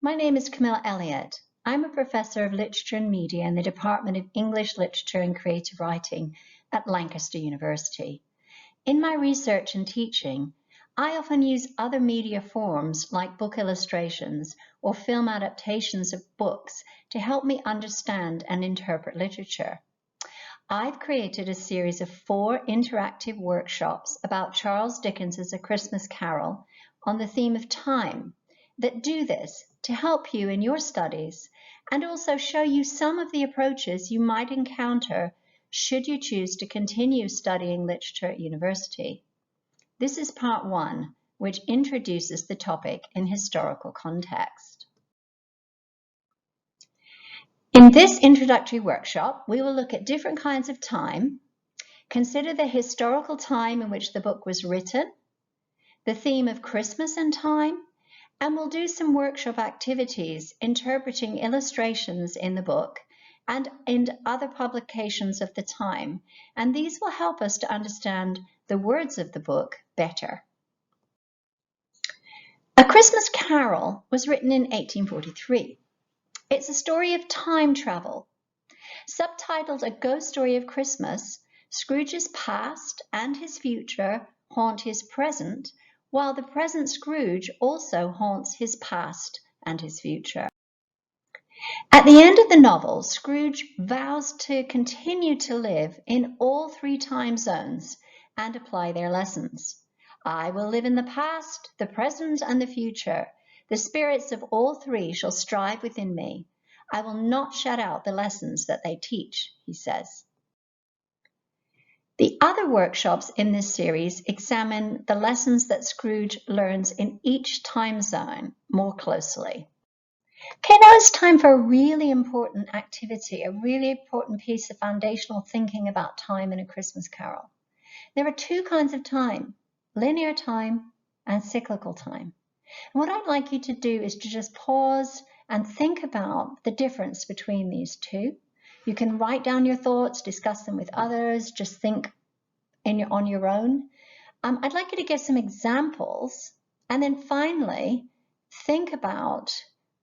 My name is Camille Elliott. I'm a professor of literature and media in the Department of English Literature and Creative Writing at Lancaster University. In my research and teaching, I often use other media forms like book illustrations or film adaptations of books to help me understand and interpret literature. I've created a series of 4 interactive workshops about Charles Dickens's A Christmas Carol on the theme of time that do this to help you in your studies and also show you some of the approaches you might encounter should you choose to continue studying literature at university. This is part 1, which introduces the topic in historical context. In this introductory workshop, we will look at different kinds of time, consider the historical time in which the book was written, the theme of Christmas and time, and we'll do some workshop activities interpreting illustrations in the book and in other publications of the time, and these will help us to understand the words of the book better. A Christmas Carol was written in 1843. It's a story of time travel. Subtitled A Ghost Story of Christmas, Scrooge's past and his future haunt his present, while the present Scrooge also haunts his past and his future. At the end of the novel, Scrooge vows to continue to live in all 3 time zones and apply their lessons. I will live in the past, the present, and the future. The spirits of all 3 shall strive within me. I will not shut out the lessons that they teach, he says. The other workshops in this series examine the lessons that Scrooge learns in each time zone more closely. Okay, now it's time for a really important activity, a really important piece of foundational thinking about time in A Christmas Carol. There are 2 kinds of time, linear time and cyclical time. And what I'd like you to do is to just pause and think about the difference between these 2. You can write down your thoughts, discuss them with others, just think on your own. I'd like you to give some examples and then finally think about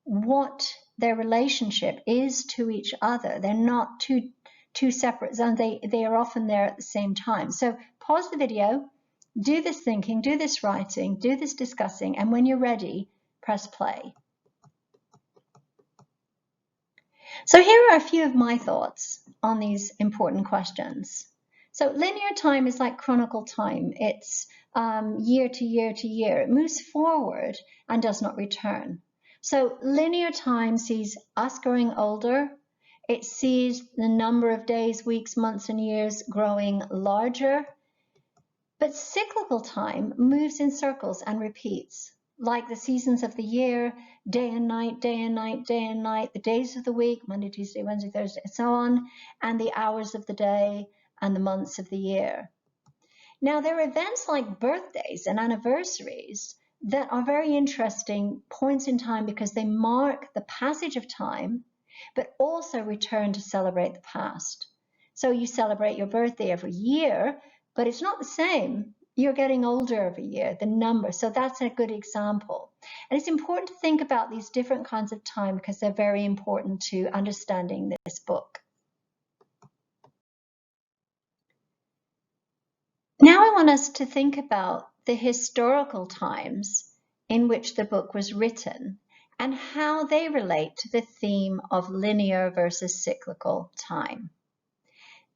what their relationship is to each other. They're not two separate zones. They are often there at the same time. So pause the video, do this thinking, do this writing, do this discussing, and when you're ready, press play. So here are a few of my thoughts on these important questions. So linear time is like chronicle time. It's year to year to year. It moves forward and does not return. So linear time sees us growing older. It sees the number of days, weeks, months, and years growing larger. But cyclical time moves in circles and repeats, like the seasons of the year, day and night, day and night, day and night, the days of the week, Monday, Tuesday, Wednesday, Thursday, and so on, and the hours of the day and the months of the year. Now, there are events like birthdays and anniversaries that are very interesting points in time because they mark the passage of time, but also return to celebrate the past. So you celebrate your birthday every year, but it's not the same. You're getting older every year, the number. So that's a good example. And it's important to think about these different kinds of time because they're very important to understanding this book. Now I want us to think about the historical times in which the book was written and how they relate to the theme of linear versus cyclical time.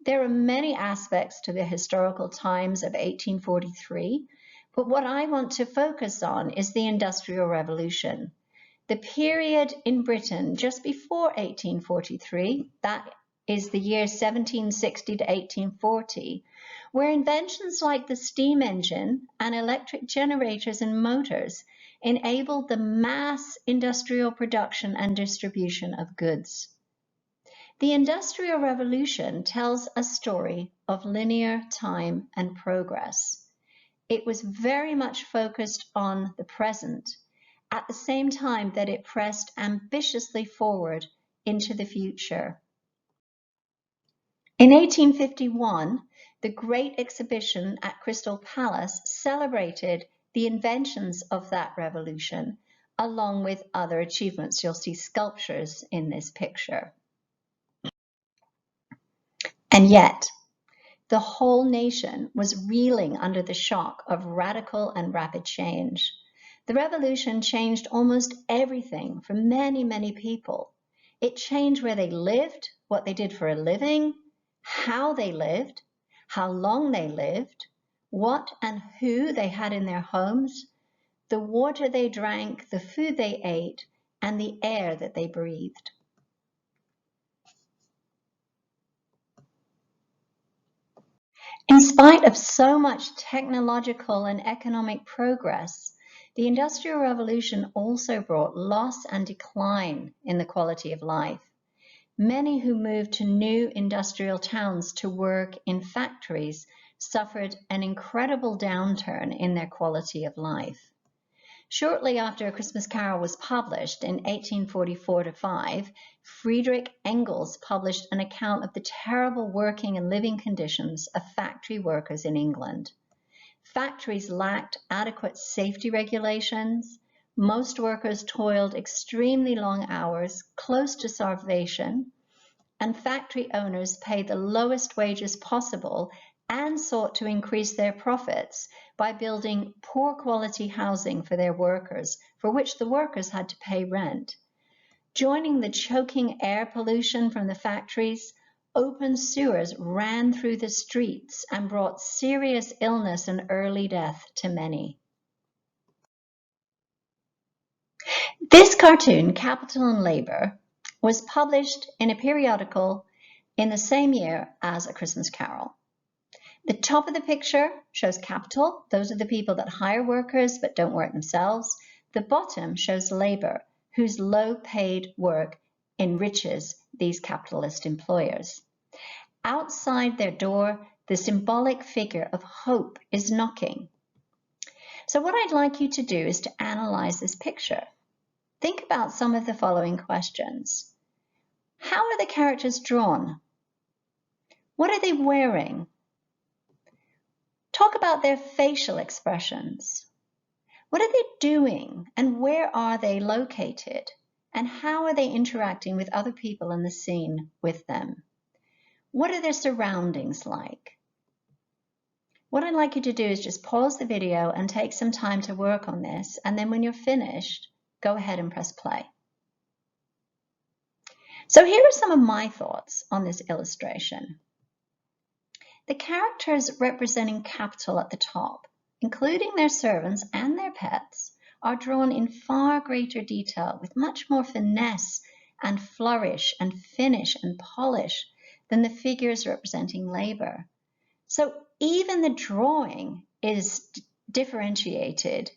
There are many aspects to the historical times of 1843, but what I want to focus on is the Industrial Revolution, the period in Britain just before 1843, that is the year 1760 to 1840, where inventions like the steam engine and electric generators and motors enabled the mass industrial production and distribution of goods. The Industrial Revolution tells a story of linear time and progress. It was very much focused on the present, at the same time that it pressed ambitiously forward into the future. In 1851, the Great Exhibition at Crystal Palace celebrated the inventions of that revolution along with other achievements. You'll see sculptures in this picture. And yet, the whole nation was reeling under the shock of radical and rapid change. The revolution changed almost everything for many, many people. It changed where they lived, what they did for a living, how they lived, how long they lived, what and who they had in their homes, the water they drank, the food they ate, and the air that they breathed. In spite of so much technological and economic progress, the Industrial Revolution also brought loss and decline in the quality of life. Many who moved to new industrial towns to work in factories suffered an incredible downturn in their quality of life. Shortly after A Christmas Carol was published in 1844-5, Friedrich Engels published an account of the terrible working and living conditions of factory workers in England. Factories lacked adequate safety regulations. Most workers toiled extremely long hours, close to starvation, and factory owners paid the lowest wages possible and sought to increase their profits by building poor quality housing for their workers, for which the workers had to pay rent. Joining the choking air pollution from the factories, open sewers ran through the streets and brought serious illness and early death to many. This cartoon, Capital and Labor, was published in a periodical in the same year as A Christmas Carol. The top of the picture shows capital. Those are the people that hire workers but don't work themselves. The bottom shows labor, whose low-paid work enriches these capitalist employers. Outside their door, the symbolic figure of hope is knocking. So what I'd like you to do is to analyze this picture. Think about some of the following questions. How are the characters drawn? What are they wearing? Talk about their facial expressions. What are they doing and where are they located? And how are they interacting with other people in the scene with them? What are their surroundings like? What I'd like you to do is just pause the video and take some time to work on this, and then when you're finished, go ahead and press play. So here are some of my thoughts on this illustration. The characters representing capital at the top, including their servants and their pets, are drawn in far greater detail with much more finesse and flourish and finish and polish than the figures representing labor. So even the drawing is differentiating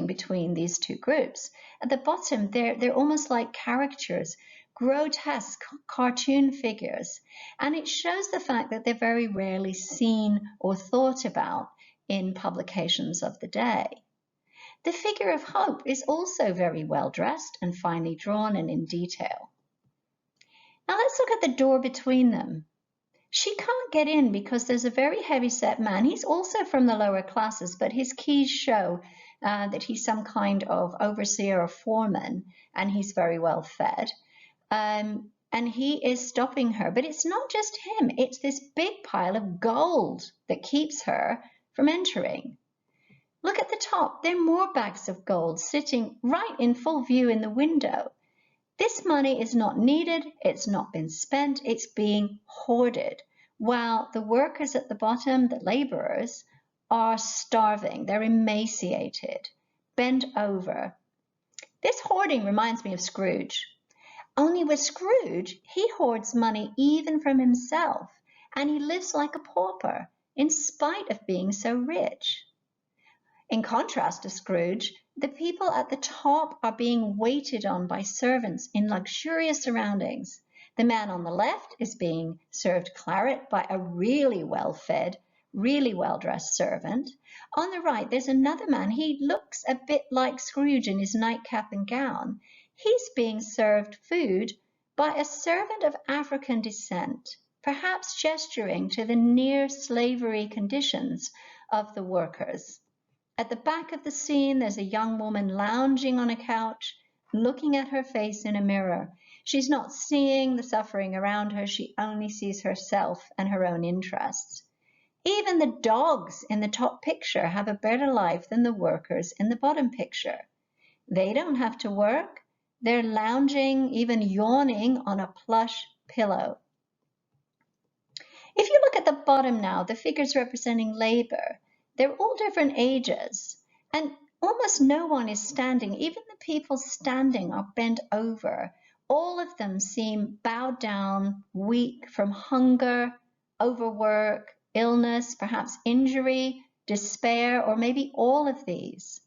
between these two groups. At the bottom, they're almost like caricatures, grotesque cartoon figures, and it shows the fact that they're very rarely seen or thought about in publications of the day. The figure of hope is also very well dressed and finely drawn and in detail. Now let's look at the door between them. She can't get in because there's a very heavy-set man. He's also from the lower classes, but his keys show that he's some kind of overseer or foreman, and he's very well fed. And he is stopping her. But it's not just him. It's this big pile of gold that keeps her from entering. Look at the top. There are more bags of gold sitting right in full view in the window. This money is not needed. It's not been spent. It's being hoarded. While the workers at the bottom, the laborers, are starving. They're emaciated, bent over. This hoarding reminds me of Scrooge. Only with Scrooge, he hoards money even from himself, and he lives like a pauper in spite of being so rich. In contrast to Scrooge, the people at the top are being waited on by servants in luxurious surroundings. The man on the left is being served claret by a really well-fed, really well-dressed servant. On the right, there's another man. He looks a bit like Scrooge in his nightcap and gown. He's being served food by a servant of African descent, perhaps gesturing to the near slavery conditions of the workers. At the back of the scene, there's a young woman lounging on a couch, looking at her face in a mirror. She's not seeing the suffering around her. She only sees herself and her own interests. Even the dogs in the top picture have a better life than the workers in the bottom picture. They don't have to work. They're lounging, even yawning on a plush pillow. If you look at the bottom now, the figures representing labor, they're all different ages, and almost no one is standing. Even the people standing are bent over. All of them seem bowed down, weak from hunger, overwork, illness, perhaps injury, despair, or maybe all of these.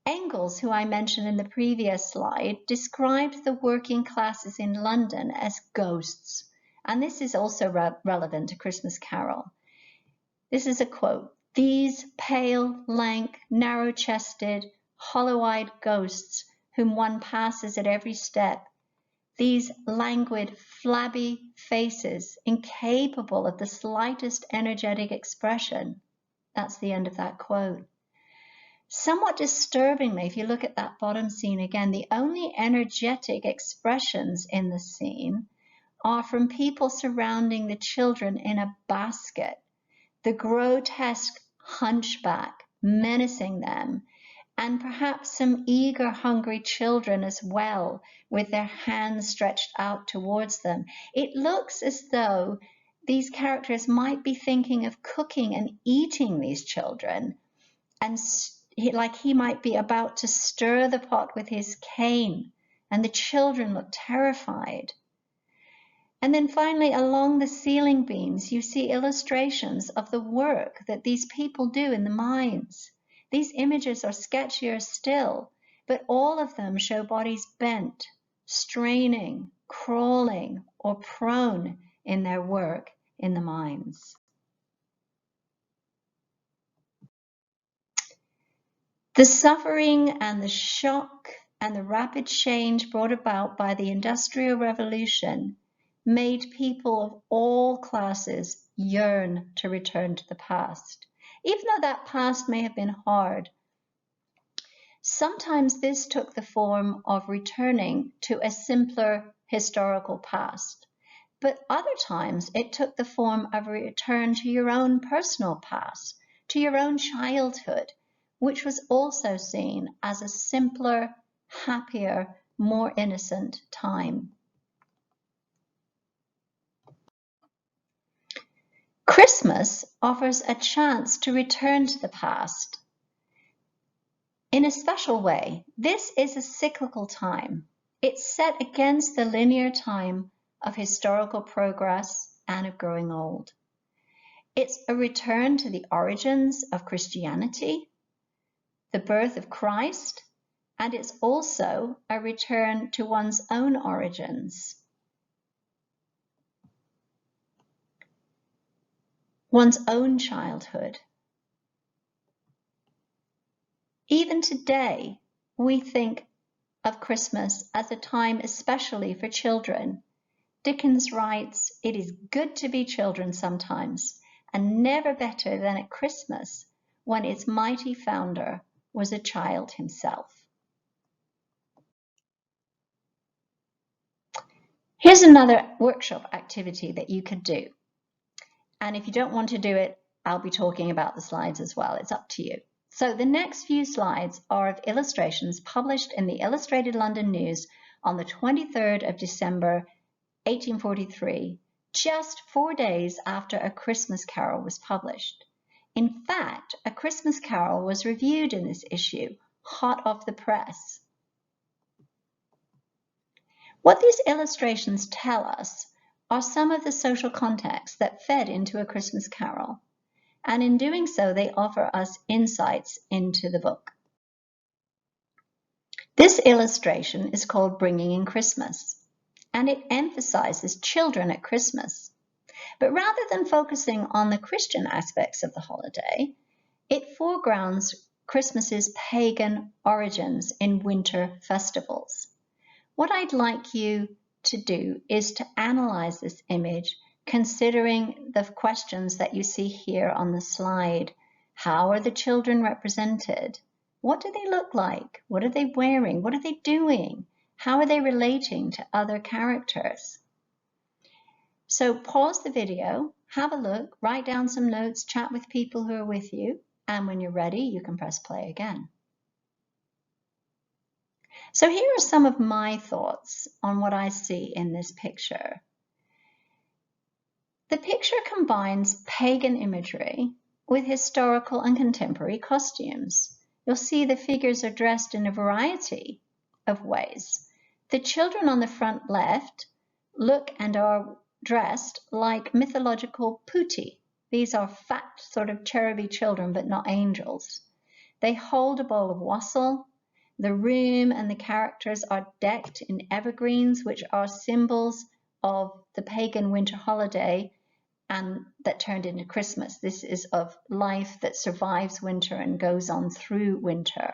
Engels, who I mentioned in the previous slide, described the working classes in London as ghosts. And this is also relevant to Christmas Carol. This is a quote. "These pale, lank, narrow-chested, hollow-eyed ghosts whom one passes at every step, these languid, flabby faces, incapable of the slightest energetic expression." That's the end of that quote. Somewhat disturbingly, if you look at that bottom scene again, the only energetic expressions in the scene are from people surrounding the children in a basket, the grotesque hunchback menacing them, and perhaps some eager, hungry children as well, with their hands stretched out towards them. It looks as though these characters might be thinking of cooking and eating these children, and like he might be about to stir the pot with his cane, and the children look terrified. And then finally, along the ceiling beams, you see illustrations of the work that these people do in the mines. These images are sketchier still, but all of them show bodies bent, straining, crawling, or prone in their work in the mines. The suffering and the shock and the rapid change brought about by the Industrial Revolution made people of all classes yearn to return to the past, even though that past may have been hard. Sometimes this took the form of returning to a simpler historical past, but other times it took the form of a return to your own personal past, to your own childhood, which was also seen as a simpler, happier, more innocent time. Christmas offers a chance to return to the past. In a special way, this is a cyclical time. It's set against the linear time of historical progress and of growing old. It's a return to the origins of Christianity, the birth of Christ, and it's also a return to one's own origins, one's own childhood. Even today, we think of Christmas as a time especially for children. Dickens writes, "It is good to be children sometimes, and never better than at Christmas, when its mighty founder was a child himself." Here's another workshop activity that you could do. And if you don't want to do it, I'll be talking about the slides as well. It's up to you. So the next few slides are of illustrations published in the Illustrated London News on the 23rd of December, 1843, just 4 days after A Christmas Carol was published. In fact, A Christmas Carol was reviewed in this issue, hot off the press. What these illustrations tell us are some of the social contexts that fed into A Christmas Carol, and in doing so, they offer us insights into the book. This illustration is called Bringing in Christmas, and it emphasizes children at Christmas. But rather than focusing on the Christian aspects of the holiday, it foregrounds Christmas's pagan origins in winter festivals. What I'd like you to do is to analyze this image, considering the questions that you see here on the slide. How are the children represented? What do they look like? What are they wearing? What are they doing? How are they relating to other characters? So pause the video, have a look, write down some notes, chat with people who are with you, and when you're ready, you can press play again. So here are some of my thoughts on what I see in this picture. The picture combines pagan imagery with historical and contemporary costumes. You'll see the figures are dressed in a variety of ways. The children on the front left look and are dressed like mythological putti. These are fat, sort of cheruby children, but not angels. They hold a bowl of wassail. The room and the characters are decked in evergreens, which are symbols of the pagan winter holiday and that turned into Christmas. This is of life that survives winter and goes on through winter.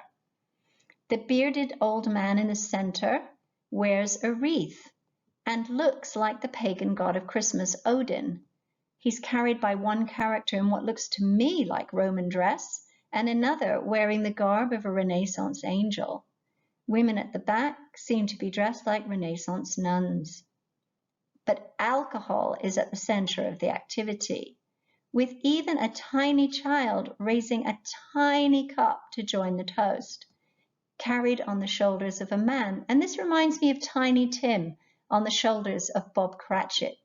The bearded old man in the center wears a wreath and looks like the pagan god of Christmas, Odin. He's carried by one character in what looks to me like Roman dress and another wearing the garb of a Renaissance angel. Women at the back seem to be dressed like Renaissance nuns. But alcohol is at the center of the activity, with even a tiny child raising a tiny cup to join the toast, carried on the shoulders of a man. And this reminds me of Tiny Tim on the shoulders of Bob Cratchit.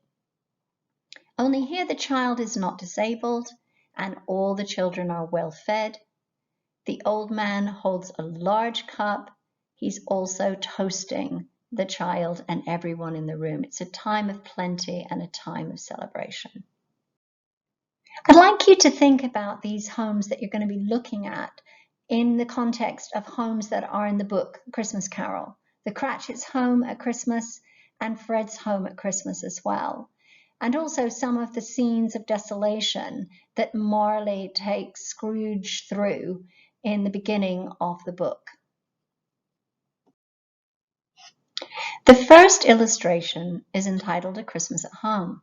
Only here the child is not disabled, and all the children are well fed. The old man holds a large cup. He's also toasting the child and everyone in the room. It's a time of plenty and a time of celebration. I'd like you to think about these homes that you're going to be looking at in the context of homes that are in the book, Christmas Carol. The Cratchit's home at Christmas and Fred's home at Christmas as well. And also some of the scenes of desolation that Marley takes Scrooge through in the beginning of the book. The first illustration is entitled A Christmas at Home.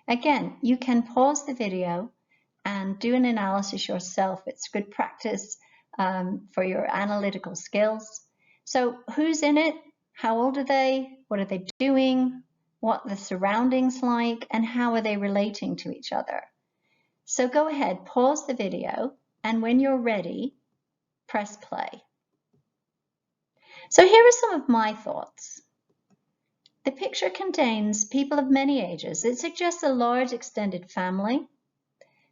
Again, you can pause the video and do an analysis yourself. It's good practice for your analytical skills. So who's in it? How old are they? What are they doing? What are the surroundings like? And how are they relating to each other? So go ahead, pause the video, and when you're ready, press play. So here are some of my thoughts. The picture contains people of many ages. It suggests a large extended family.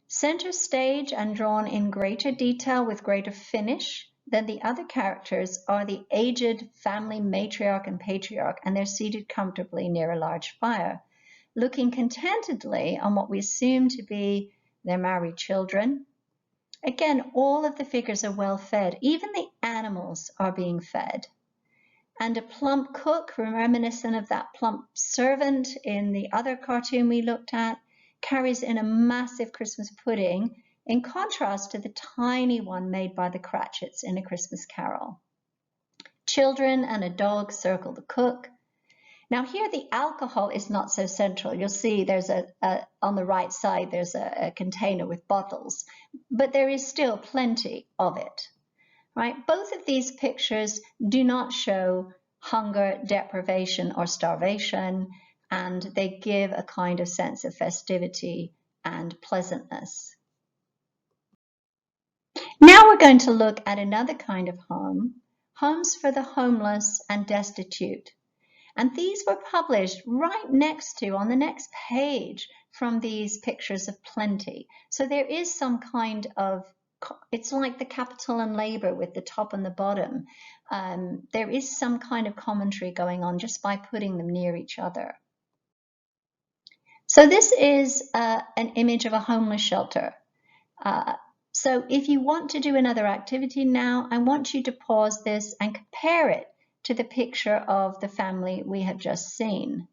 Center stage and drawn in greater detail with greater finish than the other characters are the aged family matriarch and patriarch, and they're seated comfortably near a large fire, looking contentedly on what we assume to be their married children. Again, all of the figures are well fed. Even the animals are being fed. And a plump cook, reminiscent of that plump servant in the other cartoon we looked at, carries in a massive Christmas pudding, in contrast to the tiny one made by the Cratchits in A Christmas Carol. Children and a dog circle the cook. Now here the alcohol is not so central. You'll see there's on the right side there's a container with bottles, but there is still plenty of it. Right? Both of these pictures do not show hunger, deprivation, or starvation, and they give a kind of sense of festivity and pleasantness. Now we're going to look at another kind of home, homes for the homeless and destitute. And these were published right next to, on the next page, from these pictures of plenty. So there is some kind of, it's like the capital and labor with the top and the bottom. There is some kind of commentary going on just by putting them near each other. So this is an image of a homeless shelter. So if you want to do another activity now, I want you to pause this and compare it to the picture of the family we have just seen.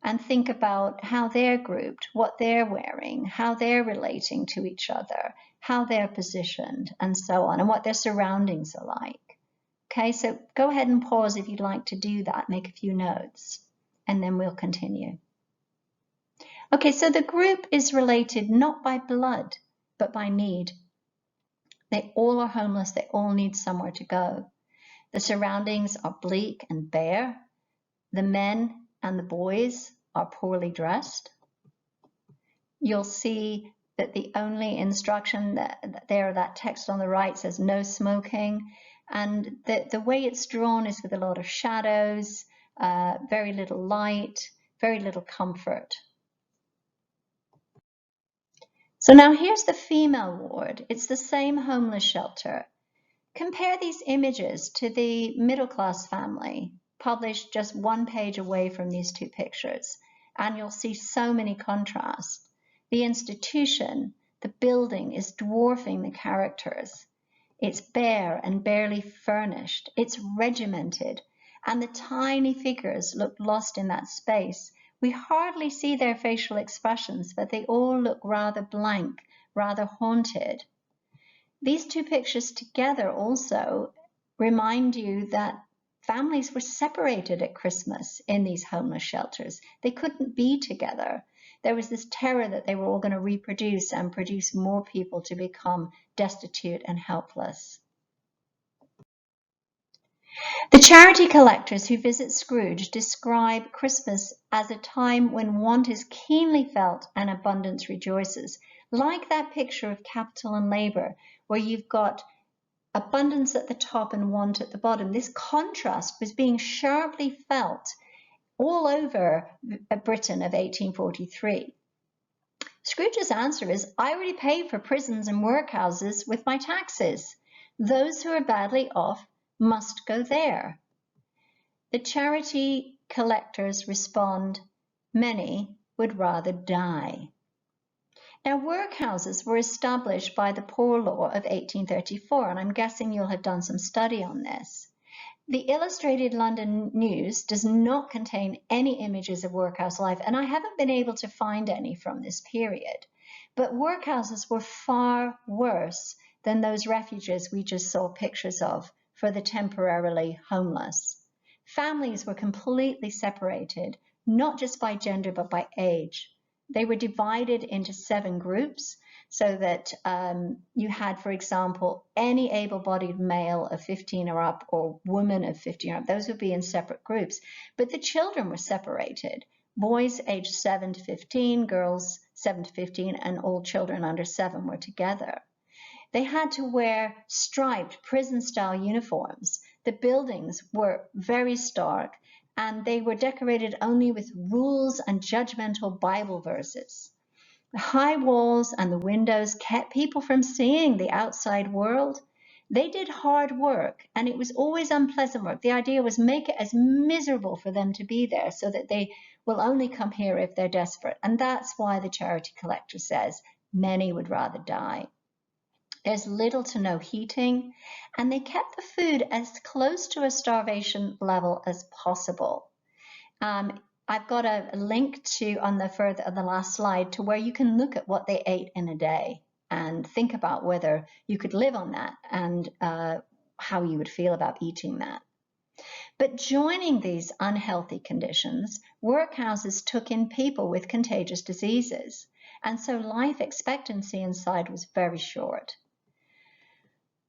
And think about how they're grouped, what they're wearing, how they're relating to each other, how they're positioned, and so on, and what their surroundings are like. Okay, so go ahead and pause if you'd like to do that, make a few notes, and then we'll continue. Okay, so the group is related not by blood, but by need. They all are homeless. They all need somewhere to go. The surroundings are bleak and bare. The men and the boys are poorly dressed. You'll see that the only instruction that text on the right says no smoking. And the way it's drawn is with a lot of shadows, very little light, very little comfort. So now here's the female ward. It's the same homeless shelter. Compare these images to the middle-class family, published just one page away from these two pictures, and you'll see so many contrasts. The institution, the building, is dwarfing the characters. It's bare and barely furnished. It's regimented, and the tiny figures look lost in that space. We hardly see their facial expressions, but they all look rather blank, rather haunted. These two pictures together also remind you that families were separated at Christmas in these homeless shelters. They couldn't be together. There was this terror that they were all going to reproduce and produce more people to become destitute and helpless. The charity collectors who visit Scrooge describe Christmas as a time when want is keenly felt and abundance rejoices, like that picture of capital and labor, where you've got abundance at the top and want at the bottom. This contrast was being sharply felt all over Britain of 1843. Scrooge's answer is, I already pay for prisons and workhouses with my taxes. Those who are badly off must go there. The charity collectors respond, many would rather die. Now, workhouses were established by the Poor Law of 1834, and I'm guessing you'll have done some study on this. The Illustrated London News does not contain any images of workhouse life, and I haven't been able to find any from this period. But workhouses were far worse than those refuges we just saw pictures of for the temporarily homeless. Families were completely separated, not just by gender, but by age. They were divided into 7 groups so that you had, for example, any able-bodied male of 15 or up or woman of 15 or up. Those would be in separate groups. But the children were separated. Boys aged 7 to 15, girls 7 to 15, and all children under 7 were together. They had to wear striped prison-style uniforms. The buildings were very stark, and they were decorated only with rules and judgmental Bible verses. The high walls and the windows kept people from seeing the outside world. They did hard work, and it was always unpleasant work. The idea was make it as miserable for them to be there so that they will only come here if they're desperate. And that's why the charity collector says many would rather die. There's little to no heating, and they kept the food as close to a starvation level as possible. I've got a link to on the last slide to where you can look at what they ate in a day and think about whether you could live on that and how you would feel about eating that. But joining these unhealthy conditions, workhouses took in people with contagious diseases, and so life expectancy inside was very short.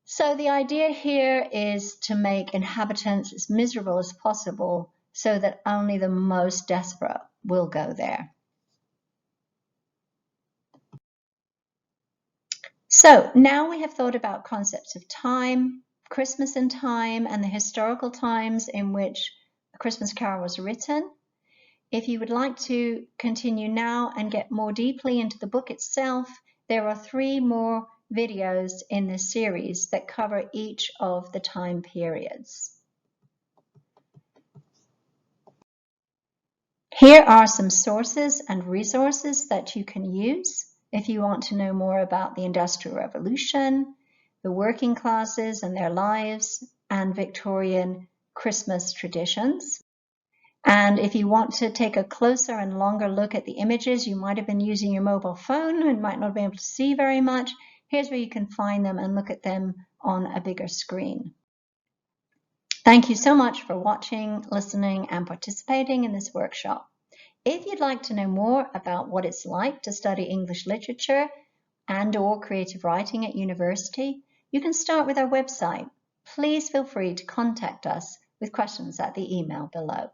So the idea here is to make inhabitants as miserable as possible so that only the most desperate will go there. So now we have thought about concepts of time, Christmas and time, and the historical times in which A Christmas Carol was written. If you would like to continue now and get more deeply into the book itself, there are 3 more videos in this series that cover each of the time periods. Here are some sources and resources that you can use if you want to know more about the Industrial Revolution, the working classes and their lives, and Victorian Christmas traditions. And if you want to take a closer and longer look at the images, you might have been using your mobile phone and might not be able to see very much. Here's where you can find them and look at them on a bigger screen. Thank you so much for watching, listening, and participating in this workshop. If you'd like to know more about what it's like to study English literature and/or creative writing at university, you can start with our website. Please feel free to contact us with questions at the email below.